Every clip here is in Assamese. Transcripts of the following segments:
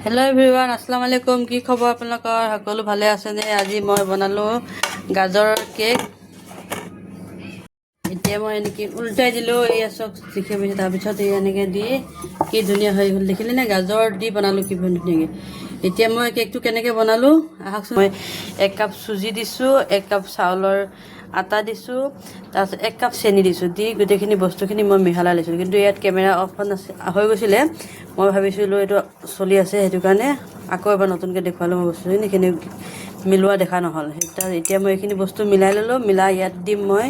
हेलो एवरीवन अस्सलाम वालेकुम की खबर আপোনালোকৰ সকলো ভালে আছে নে আজি মই বনালো গাজৰৰ কেক এতিয়া মই এনেকৈ উল্টাই দিলো এই সব শিখে পিছে তাৰ পিছত এই এনেকৈ দি কি ধুনীয়া হৈ গ'ল দেখিলে না গাজৰ দি বনালো কি ধুনীয়াকৈ এতিয়া মই কেকটো কেনেকৈ বনালো আহকচোন মই 1 কাপ সুজি দিছো 1 কাপ চাউলৰ আটা দিছো তাৰপিছত 1 কাপ চেনি দিছো দি গোটেইখিনি বস্তুখিনি মই মিহলাই লৈছো কিন্তু ইয়াত কেমেৰা অফ হৈ গৈছিলে মই ভাবিছিলো এটো চলি আছে হেতু কাৰণে আকৌ এবাৰ নতুনকৈ দেখুৱালো মই বস্তুখিনি এখিনি মিলোৱা দেখা নহল এতিয়া মই এখিনি বস্তু মিলাই ললো মিলাই ইয়াত দিম মই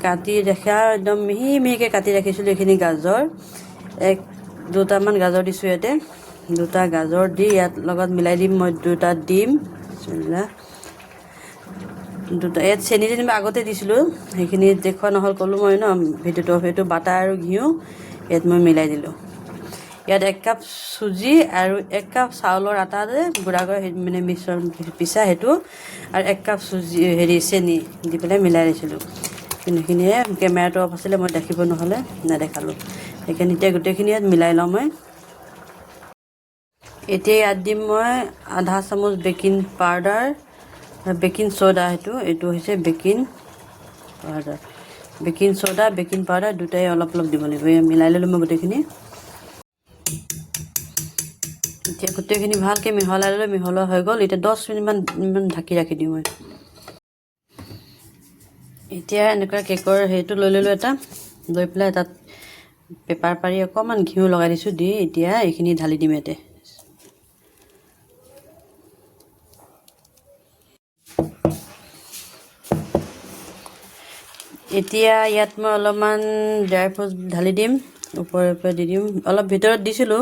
কাটি ৰাখা একদম মিহি মিহিকৈ কাটি ৰাখিছিলো এখিনি গাজৰ দুটামান গাজৰ দিছো ইয়াতে দুটা গাজৰ দি ইয়াত লগত মিলাই দিম মই দুটা ডিম বিসমিল্লাহ দুটা ইয়াত চেনি যেনিবা আগতে দিছিলো সেইখিনি দেখুৱা নহল কলো মই ন ভিডিওটো সেইটো বাটাৰ আৰু ঘিউ ইয়াত মই মিলাই দিলো ইয়াত 1 কাপ সুজি আৰু 1 কাপ চাউলৰ আটা যে গুড়া কৰি মানে মিশ্ৰণ পিছা হেতু আৰু 1 কাপ সুজি চেনি দি পেলাই মিলাই লৈছিলো কিনখিনিয়ে কেমেৰাটো অফ আছিলে মই দেখিব নহলে নেদেখালো সেইখিনি এতিয়া গোটেইখিনি ইয়াত মিলাই লম মই এতিয়া ইয়াত দিম মই আধা চামুচ বেকিং পাউডাৰ বেকিং সোডা এইটো হৈছে বেকিং সোডা বেকিং পাউডাৰ দুটাই অলপ অলপ দিব লাগিব মিলাই ললো মই গোটেইখিনি এতিয়া গোটেইখিনি ভালকৈ মিহলাই ললো মিহলোৱা হৈ গ'ল এতিয়া 10 মিনিটমান ঢাকি ৰাখি দিম মই এতিয়া এনেকুৱা কেকৰ হেটো লৈ ললো এটা লৈ পেলাই তাত পেপাৰ পাৰি অকমান ঘিউ লগাই দিছো দি এতিয়া এইখিনি ঢালি দিম এতে এতিয়া ইয়াত মই অলপমান ড্ৰাই ফ্ৰুটছ ঢালি দিম ওপৰে দি দিম অলপ ভিতৰত দিছিলো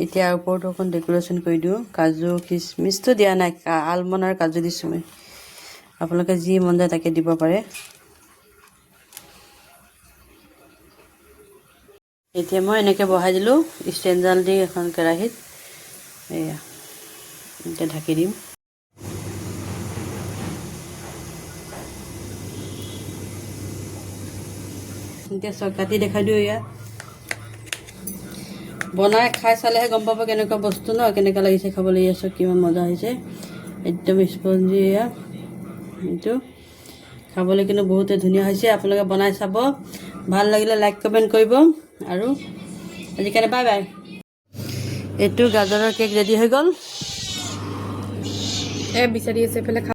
এতিয়া ওপৰটো অকন ডেকোৰেশ্যন কৰি দিও কাজু কিশমিশটো দিয়া নাই আলমণ্ড আৰু কাজু দিছো মই আপোনালোকে যি মন যায় তাকে দিব পাৰে এতিয়া মই এনেকৈ বহাই দিলো ষ্টেণ্ডজাল দি এখন কেৰাহীত এয়া এতিয়া ঢাকি দিম এতিয়া সব কাটি দেখাই দিও ইয়া বনাই খাই চালেহে গম পাব কেনেকুৱা বস্তু ন কেনেকুৱা লাগিছে খাবলৈ আছে কিমান মজা হৈছে একদম স্পঞ্জি ইয়া এইটো খাবলৈ কিন্তু বহুতে ধুনীয়া হৈছে আপোনালোকে বনাই চাব ভাল লাগিলে লাইক কমেন্ট কৰিব আৰু আজি কাৰণে বাই বাই এইটো গাজৰৰ কেক ৰেডি হৈ গ'ল বিচাৰি আছে ফেলে